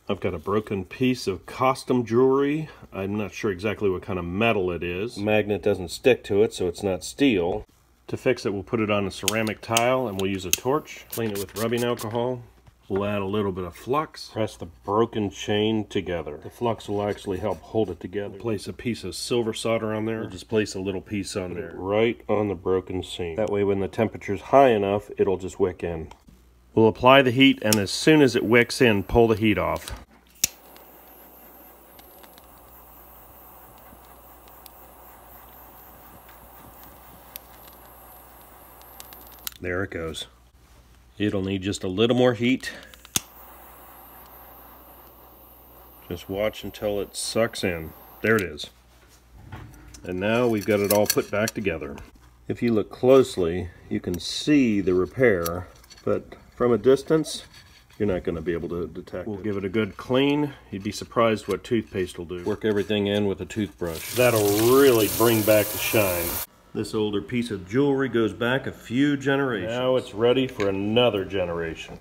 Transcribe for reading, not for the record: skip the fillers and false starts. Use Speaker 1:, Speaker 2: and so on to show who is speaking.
Speaker 1: I've got a broken piece of custom jewelry. I'm not sure exactly what kind of metal it is. The magnet doesn't stick to it, so it's not steel. To fix it, we'll put it on a ceramic tile and we'll use a torch. Clean it with rubbing alcohol. We'll add a little bit of flux. Press the broken chain together. The flux will actually help hold it together. We'll place a piece of silver solder on there. We'll just place a little piece on there. Right on the broken seam. That way when the temperature's high enough, it'll just wick in. We'll apply the heat, and as soon as it wicks in, pull the heat off. There it goes. It'll need just a little more heat. Just watch until it sucks in. There it is. And now we've got it all put back together. If you look closely, you can see the repair, but from a distance, you're not going to be able to detect it. We'll give it a good clean. You'd be surprised what toothpaste will do. Work everything in with a toothbrush. That'll really bring back the shine. This older piece of jewelry goes back a few generations. Now it's ready for another generation.